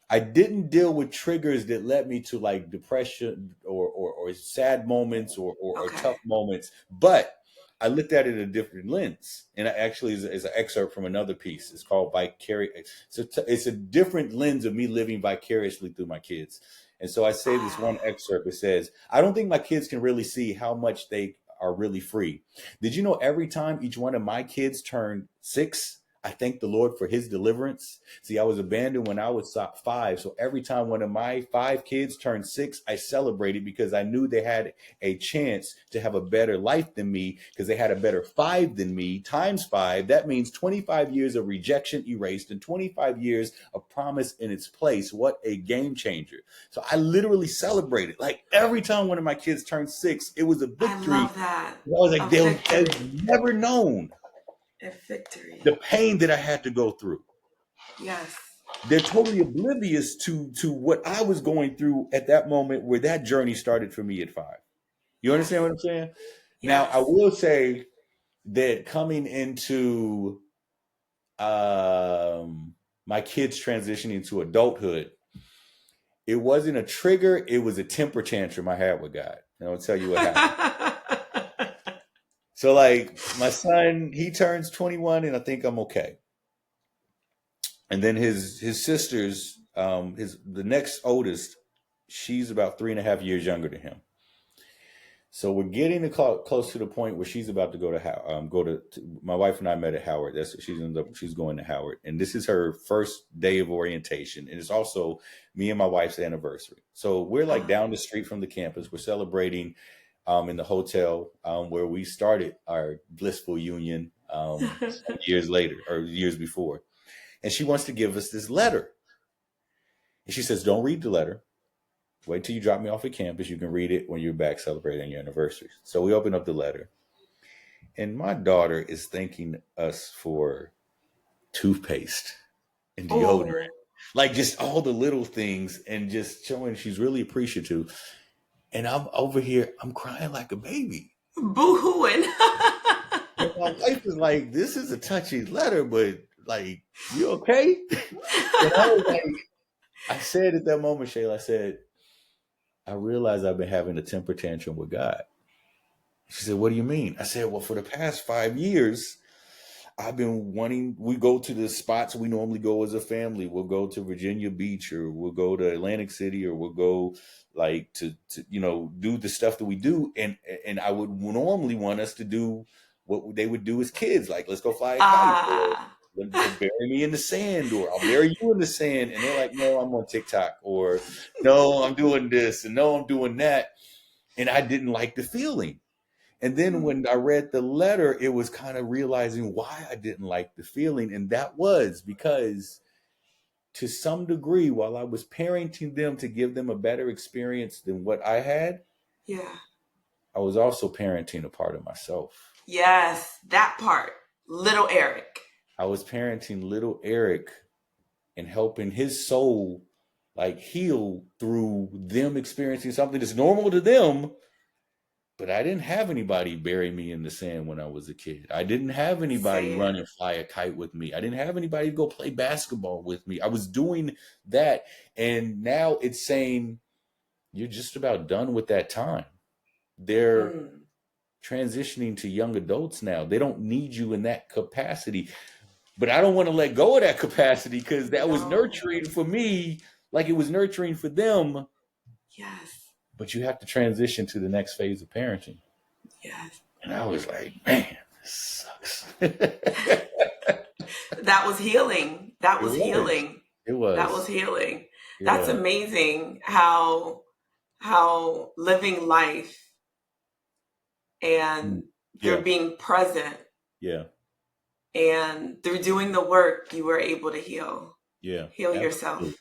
I didn't deal with triggers that led me to like depression or sad moments or tough moments, but I looked at it in a different lens. And actually is an excerpt from another piece. It's called Vicarious. So it's a different lens of me living vicariously through my kids. And so I say this one excerpt. It says, I don't think my kids can really see how much they are really free. Did you know every time each one of my kids turned 6, I thank the Lord for his deliverance. See, I was abandoned when I was 5. So every time one of my 5 kids turned 6, I celebrated, because I knew they had a chance to have a better life than me, because they had a better 5 than me. Times 5, that means 25 years of rejection erased and 25 years of promise in its place. What a game changer. So I literally celebrated. Like every time one of my kids turned 6, it was a victory. I love that. I was like, they've never known a victory, the pain that I had to go through. Yes. They're totally oblivious to what I was going through at that moment, where that journey started for me at 5. You understand what I'm saying? Yes. Now, I will say that coming into my kids transitioning to adulthood, it wasn't a trigger. It was a temper tantrum I had with God. And I'll tell you what happened. So like my son, he turns 21 and I think I'm okay. And then his sisters, the next oldest, she's about 3.5 years younger than him. So we're getting close to the point where she's about to go to my wife and I met at Howard. She's going to Howard, and this is her first day of orientation, and it's also me and my wife's anniversary. So we're like down the street from the campus. We're celebrating in the hotel where we started our blissful union years before. And she wants to give us this letter. And she says, don't read the letter. Wait till you drop me off at campus. You can read it when you're back celebrating your anniversary. So we open up the letter. And my daughter is thanking us for toothpaste and deodorant. Like just all the little things, and just showing she's really appreciative. And I'm over here, I'm crying like a baby. Boo-hooing. And my wife is like, this is a touchy letter, but like, you okay? And I was like, I said at that moment, Chéla, I said, I realized I've been having a temper tantrum with God. She said, what do you mean? I said, well, for the past 5 years, I've been wanting, we go to the spots we normally go as a family. We'll go to Virginia Beach, or we'll go to Atlantic City, or we'll go like to do the stuff that we do. And I would normally want us to do what they would do as kids. Like, let's go fly a kite, or Ah. bury me in the sand, or I'll bury you in the sand. And they're like, no, I'm on TikTok, or no, I'm doing this, and no, I'm doing that. And I didn't like the feeling. And then when I read the letter, it was kind of realizing why I didn't like the feeling. And that was because, to some degree, while I was parenting them to give them a better experience than what I had, Yeah. I was also parenting a part of myself. Yes, that part. Little Eric. I was parenting little Eric and helping his soul like heal through them experiencing something that's normal to them. But I didn't have anybody bury me in the sand when I was a kid. I didn't have anybody run and fly a kite with me. I didn't have anybody go play basketball with me. I was doing that. And now it's saying, you're just about done with that time. They're transitioning to young adults now. They don't need you in that capacity. But I don't want to let go of that capacity, because that was nurturing for me, like it was nurturing for them. Yes. But you have to transition to the next phase of parenting. Yes. And I was like, man, this sucks. That was healing. That was healing. It was. That was healing. That's amazing how living life and through being present. Yeah. And through doing the work, you were able to heal. Yeah. Heal yourself.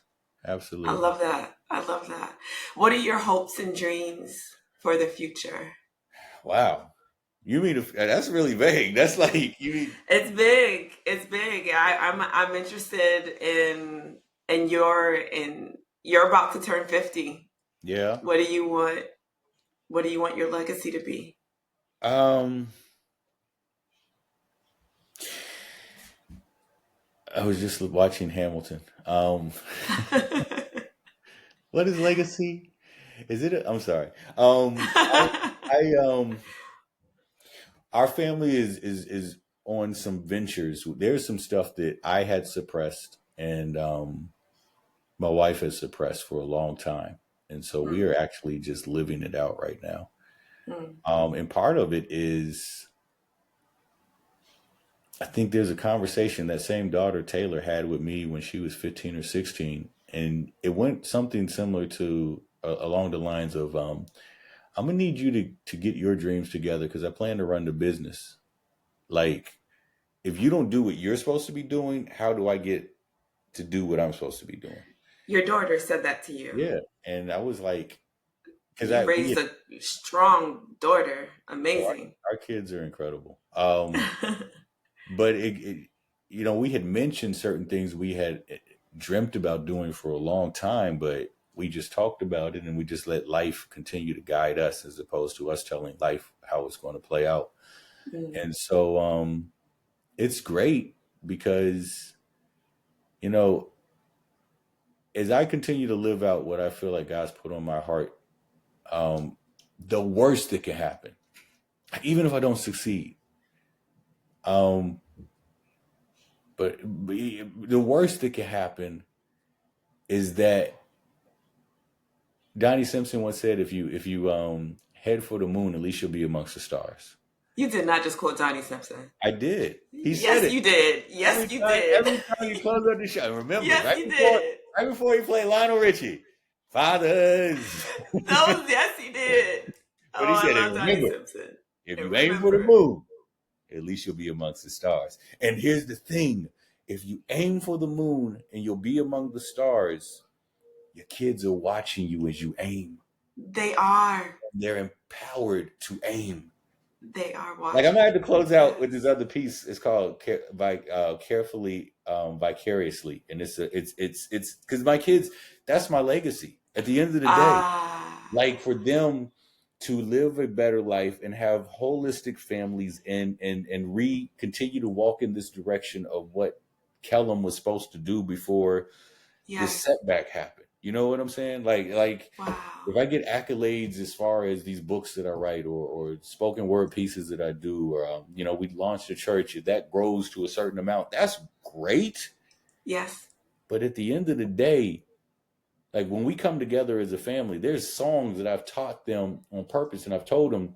Absolutely. I love that. I love that. What are your hopes and dreams for the future? Wow. You mean that's really vague. That's like you mean it's big. It's big. I'm interested in you're about to turn 50. Yeah. What do you want your legacy to be? I was just watching Hamilton. What is legacy? Is it? I'm sorry. Our family is on some ventures. There's some stuff that I had suppressed, and my wife has suppressed for a long time, and so we are actually just living it out right now. And part of it is, I think there's a conversation that same daughter Taylor had with me when she was 15 or 16, and it went something similar to along the lines of, I'm gonna need you to get your dreams together, because I plan to run the business. Like, if you don't do what you're supposed to be doing, how do I get to do what I'm supposed to be doing? Your daughter said that to you. Yeah, and I was like, because I raised a strong daughter. Amazing. Our kids are incredible. But we had mentioned certain things we had dreamt about doing for a long time, but we just talked about it, and we just let life continue to guide us, as opposed to us telling life how it's going to play out. And so it's great because, as I continue to live out what I feel like God's put on my heart, the worst that can happen, even if I don't succeed, but the worst that can happen is that Donnie Simpson once said, if you head for the moon, at least you'll be amongst the stars. You did not just quote Donnie Simpson. I did. He said it. You did. Yes, you did. Every time you close up the show, remember, yes, right before he played Lionel Richie, fathers. Yes, he did. But he said, remember, if you aim for the moon, at least you'll be amongst the stars. And here's the thing. If you aim for the moon and you'll be among the stars, your kids are watching you as you aim. They are. They're empowered to aim. They are watching. Like, I'm going to have to close out with this other piece. It's called Carefully, Vicariously. And it's because my kids, that's my legacy. At the end of the day, like, for them to live a better life and have holistic families and continue to walk in this direction of what Kellum was supposed to do before this setback happened. You know what I'm saying? Like Wow. if I get accolades as far as these books that I write or spoken word pieces that I do, or we launched a church, if that grows to a certain amount, that's great. Yes. But at the end of the day, like when we come together as a family, there's songs that I've taught them on purpose, and I've told them,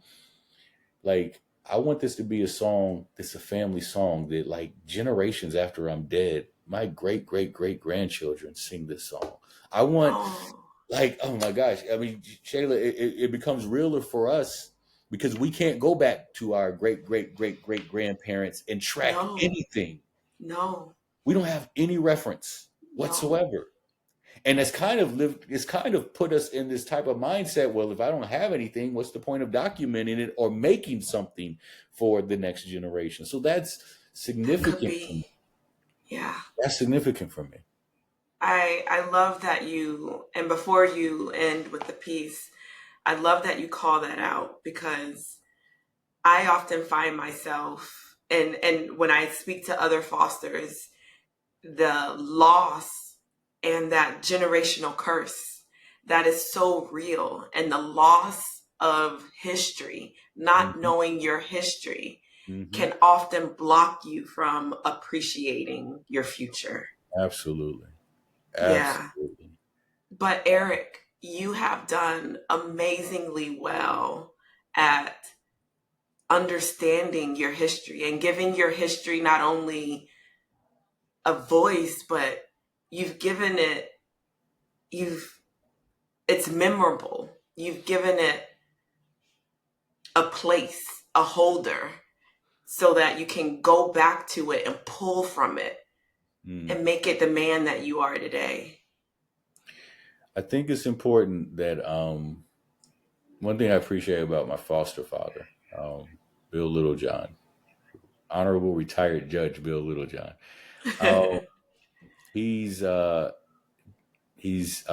like, I want this to be a song that's a family song that, like, generations after I'm dead, my great great great grandchildren sing this song. I want, Oh, like, oh my gosh, I mean, Shayla, it becomes realer for us because we can't go back to our great great great great grandparents and track no, anything. no, We don't have any reference no. whatsoever. And it's kind of put us in this type of mindset. Well, if I don't have anything, what's the point of documenting it or making something for the next generation? So that's That could significant for me. be. Yeah. That's significant for me. I love that you, and before you end with the piece, I love that you call that out, because I often find myself, and when I speak to other fosters, the loss and that generational curse that is so real, and the loss of history, not Hmm. knowing your history, Hmm. can often block you from appreciating your future. Absolutely. Yeah. Absolutely. But Eric, you have done amazingly well at understanding your history and giving your history not only a voice, but you've given it, you've, it's memorable. You've given it a place, a holder, so that you can go back to it and pull from it Mm. and make it the man that you are today. I think it's important that one thing I appreciate about my foster father, Bill Littlejohn, Honorable Retired Judge Bill Littlejohn. Uh, he's uh, he's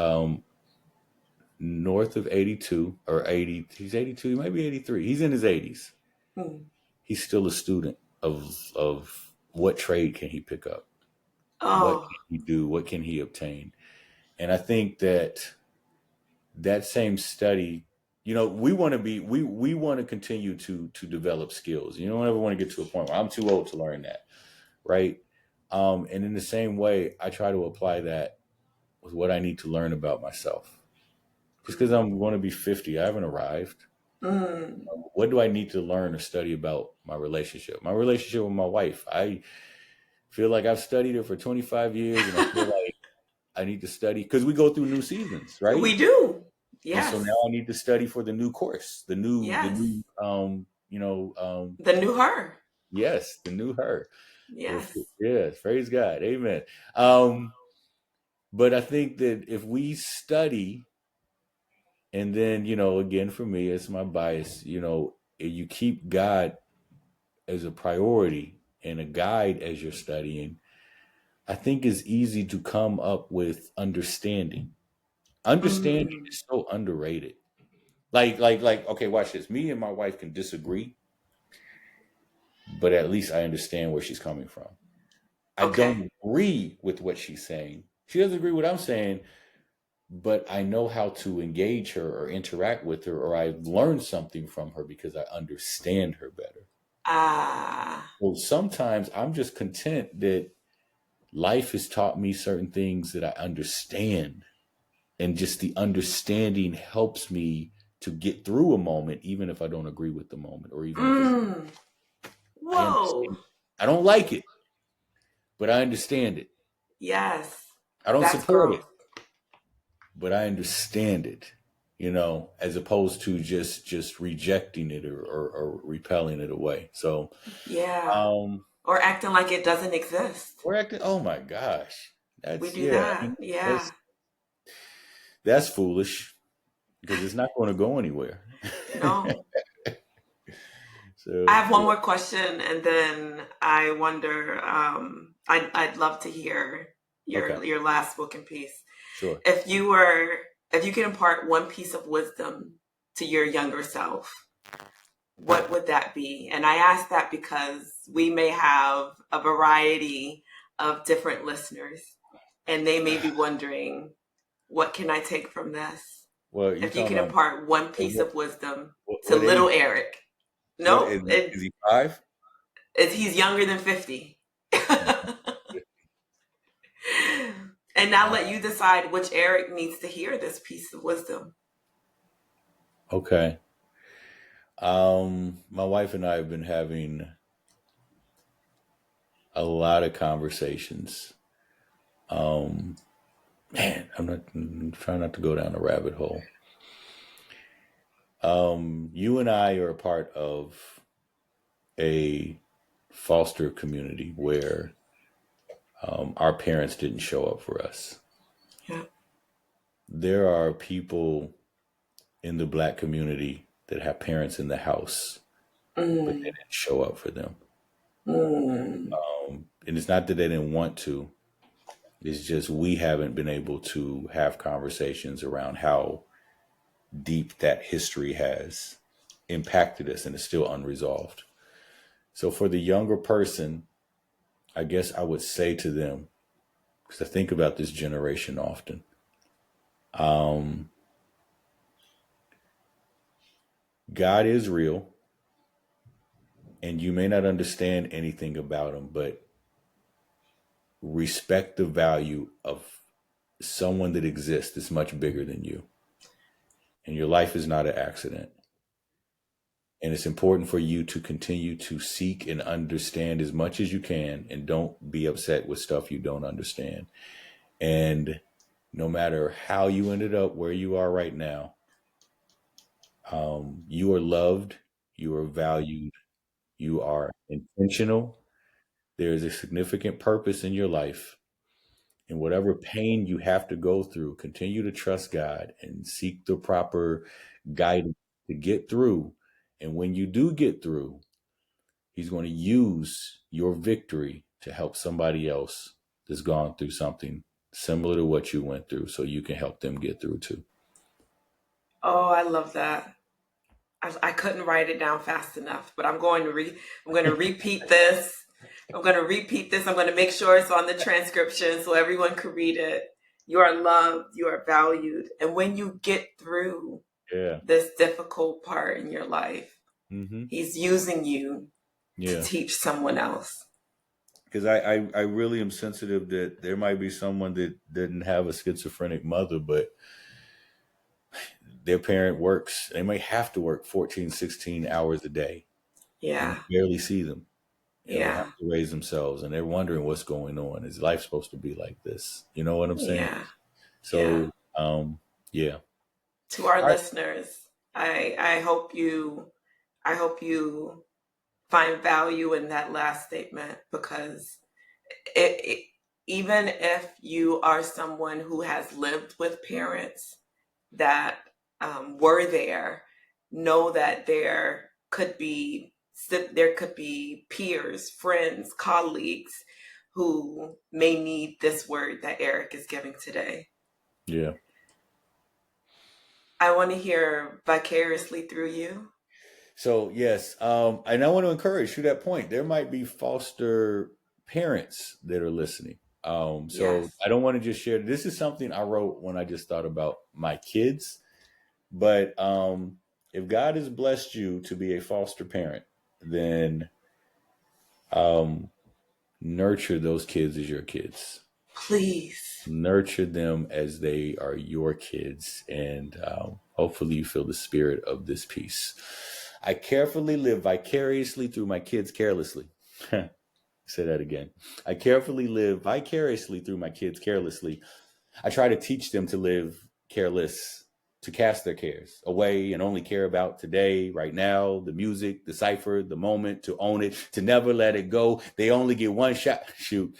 north of 82 or 80. He's 82. He might be 83. He's in his 80s. Hmm. He's still a student of what trade can he pick up? What Oh, can he do? What can he obtain? And I think that that same study, we want to be we want to continue to develop skills. You don't ever want to get to a point where I'm too old to learn that, right? And in the same way, I try to apply that with what I need to learn about myself. Just because I'm going to be 50, I haven't arrived. mm. What do I need to learn or study about my relationship? My relationship with my wife. I feel like I've studied it for 25 years, and I feel like I need to study because we go through new seasons, right? We do. And so Yes. now I need to study for the new course, the Yes. new, The new her. yes, the new her. Yes. Yes, praise God, amen. Um, but I think that if we study, and then again, for me, it's my bias. You keep God as a priority and a guide as you're studying. I think it's easy to come up with understanding. Understanding Mm. is so underrated. Like, okay, watch this. Me and my wife can disagree, but at least I understand where she's coming from. I Okay. don't agree with what she's saying. She doesn't agree with what I'm saying, but I know how to engage her or interact with her, or I've learned something from her because I understand her better. Ah. Well, sometimes I'm just content that life has taught me certain things that I understand, and just the understanding helps me to get through a moment, even if I don't agree with the moment, or even if it's Mm. I Whoa. understand. I don't like it, but I understand it. Yes. I don't That's support growth. it, but I understand it. As opposed to just rejecting it or repelling it away. So, Yeah. um, Or acting like it doesn't exist. we're acting. Oh my gosh, We that's do yeah. I that. mean, Yeah. that's foolish because it's not going to go anywhere. No. I So have one yeah, more question, and then I wonder. I'd love to hear okay, your last book and piece. sure. If you were, if you could impart one piece of wisdom to your younger self, what would that be? And I ask that because we may have a variety of different listeners, and they may be wondering, What can I take from this? Well, you If you talking could about impart one piece what, of wisdom to what little age? Eric. What No, is he 5? he's younger than 50. And now let you decide which Eric needs to hear this piece of wisdom. Okay. My wife and I have been having a lot of conversations. Um, Man, I'm trying not to go down a rabbit hole. You and I are a part of a foster community where our parents didn't show up for us. Yeah. There are people in the Black community that have parents in the house, but they Mm, didn't show up for them. mm. And it's not that they didn't want to, it's just we haven't been able to have conversations around how deep that history has impacted us and is still unresolved. So for the younger person, I guess I would say to them, because I think about this generation often, um, God is real, and you may not understand anything about him, but respect the value of someone that exists that's much bigger than you. And your life is not an accident. And it's important for you to continue to seek and understand as much as you can, and don't be upset with stuff you don't understand. And no matter how you ended up where you are right now, you are loved, you are valued, you are intentional. There is a significant purpose in your life. And whatever pain you have to go through, continue to trust God and seek the proper guidance to get through. And when you do get through, He's going to use your victory to help somebody else that's gone through something similar to what you went through, so you can help them get through too. Oh, I love that. I couldn't write it down fast enough, but I'm going to repeat this. I'm going to repeat this. I'm going to make sure it's on the transcription so everyone can read it. You are loved, you are valued, and when you get through Yeah. this difficult part in your life, Mm-hmm. He's using you to Yeah. teach someone else. Because I really am sensitive that there might be someone that didn't have a schizophrenic mother, but their parent works. They might have to work 14, 16 hours a day, and Yeah. you barely see them. And they have Yeah. to raise themselves, and they're wondering what's going on. Is life supposed to be like this? You know what I'm saying? Yeah. Yeah. So, yeah. To our All right. listeners, I hope you find value in that last statement, because it even if you are someone who has lived with parents that were there, know that there could be peers, friends, colleagues who may need this word that Eric is giving today. Yeah. I want to hear vicariously through you. So yes, and I want to encourage to that point. There might be foster parents that are listening. So Yes. I don't want to just share. This is something I wrote when I just thought about my kids. But if God has blessed you to be a foster parent, then um, nurture those kids as your kids. Please. Nurture them as they are your kids, and hopefully you feel the spirit of this piece. I carefully live vicariously through my kids carelessly. Say that again. I carefully live vicariously through my kids carelessly. I try to teach them to live careless, to cast their cares away and only care about today, right now, the music, the cipher, the moment, to own it, to never let it go. They only get one shot. Shoot.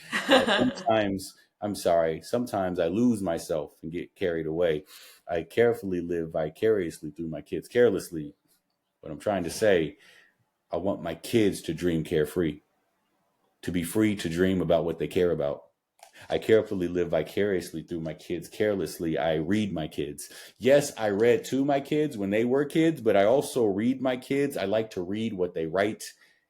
Sometimes, I'm sorry, sometimes I lose myself and get carried away. I carefully live vicariously through my kids carelessly. What I'm trying to say, I want my kids to dream carefree, to be free to dream about what they care about. I carefully live vicariously through my kids carelessly. I read my kids. Yes, I read to my kids when they were kids, but I also read my kids. I like to read what they write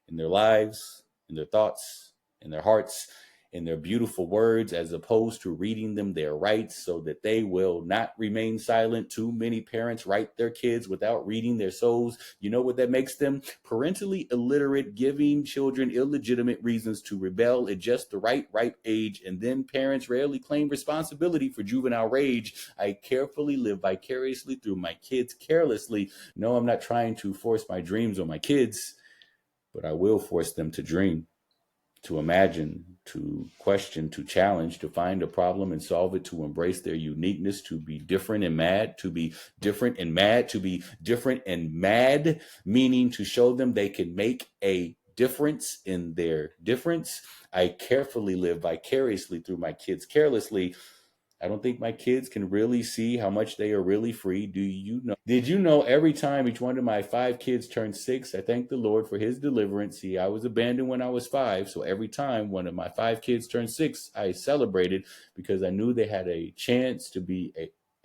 in their lives, in their thoughts, in their hearts. in their beautiful words as opposed to reading them their rights so that they will not remain silent. Too many parents write their kids without reading their souls. You know what that makes them? Parentally illiterate, giving children illegitimate reasons to rebel at just the right age, and then parents rarely claim responsibility for juvenile rage. I carefully live vicariously through my kids carelessly. No, I'm not trying to force my dreams on my kids, but I will force them to dream, to imagine, to question, to challenge, to find a problem and solve it, to embrace their uniqueness, to be different and mad, to be different and mad, to be different and mad, meaning to show them they can make a difference in their difference. I carefully live vicariously through my kids carelessly. I don't think my kids can really see how much they are really free. Do you know? Did you know every time each one of my 5 kids turned 6, I thank the Lord for his deliverance. See, I was abandoned when I was 5. So every time one of my 5 kids turned 6, I celebrated because I knew they had a chance to be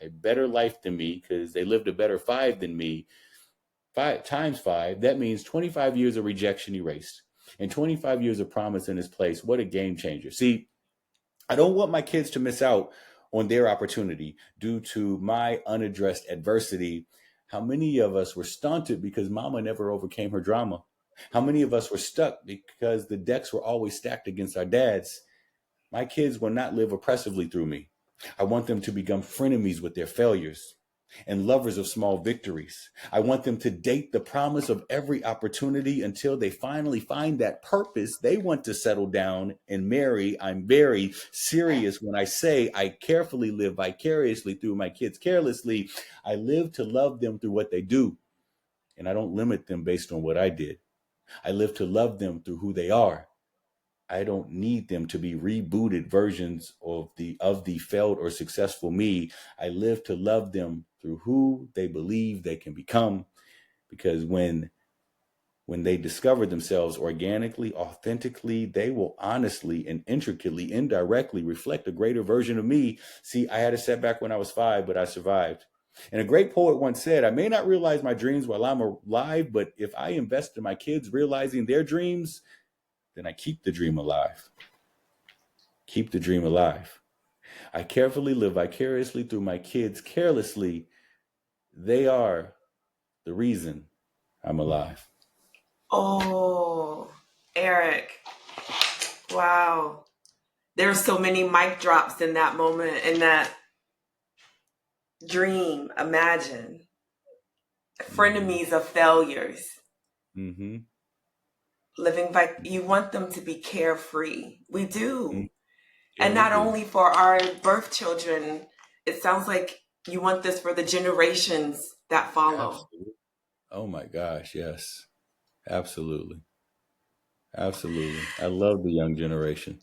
a better life than me because they lived a better 5 than me. 5 times 5, that means 25 years of rejection erased and 25 years of promise in his place. What a game changer. See, I don't want my kids to miss out on their opportunity due to my unaddressed adversity. How many of us were stunted because mama never overcame her drama? How many of us were stuck because the decks were always stacked against our dads? My kids will not live oppressively through me. I want them to become frenemies with their failures and lovers of small victories. I want them to date the promise of every opportunity until they finally find that purpose. They want to settle down and marry. I'm very serious when I say I carefully live vicariously through my kids carelessly. I live to love them through what they do, and I don't limit them based on what I did. I live to love them through who they are. I don't need them to be rebooted versions of the failed or successful me. I live to love them through who they believe they can become. Because when they discover themselves organically, authentically, they will honestly and intricately, indirectly reflect a greater version of me. See, I had a setback when I was 5, but I survived. And a great poet once said, I may not realize my dreams while I'm alive, but if I invest in my kids realizing their dreams, then I keep the dream alive. Keep the dream alive. I carefully live vicariously through my kids carelessly. They are the reason I'm alive. Oh, Eric. Wow. There's so many mic drops in that moment, in that dream. Imagine. Frenemies of failures. Mm-hmm. Living by, you want them to be carefree. We do. Mm-hmm. Yeah, and not only for our birth children, it sounds like you want this for the generations that follow. Absolutely. Oh my gosh, yes. Absolutely. Absolutely. I love the young generation.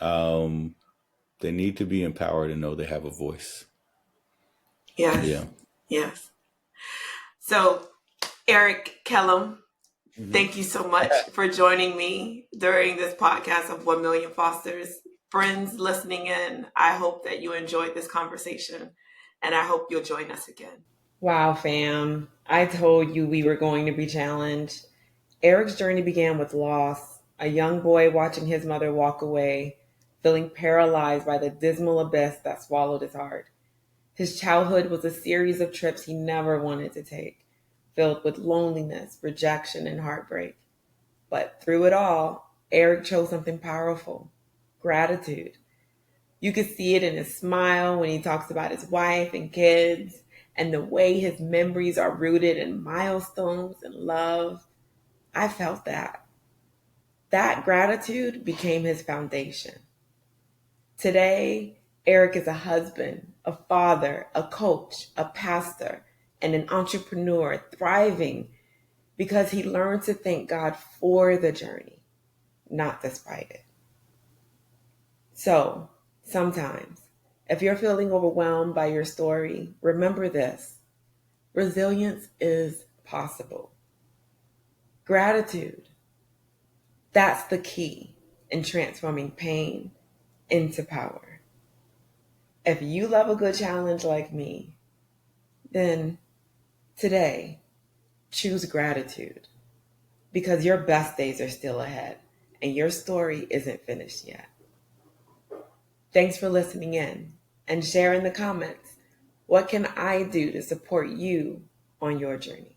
They need to be empowered and know they have a voice. Yes. Yeah. Yes. So, Eric Kellum, Mm-hmm. thank you so much for joining me during this podcast of 1 Million Fosters. Friends listening in, I hope that you enjoyed this conversation, and I hope you'll join us again. Wow, fam. I told you we were going to be challenged. Eric's journey began with loss, a young boy watching his mother walk away, feeling paralyzed by the dismal abyss that swallowed his heart. His childhood was a series of trips he never wanted to take, filled with loneliness, rejection, and heartbreak. But through it all, Eric chose something powerful: gratitude. You could see it in his smile when he talks about his wife and kids, and the way his memories are rooted in milestones and love. I felt that. That gratitude became his foundation. Today, Eric is a husband, a father, a coach, a pastor, and an entrepreneur thriving because he learned to thank God for the journey, not despite it. So, sometimes, if you're feeling overwhelmed by your story, remember this: resilience is possible. Gratitude, that's the key in transforming pain into power. If you love a good challenge like me, then today, choose gratitude, because your best days are still ahead and your story isn't finished yet. Thanks for listening in, and share in the comments, what can I do to support you on your journey?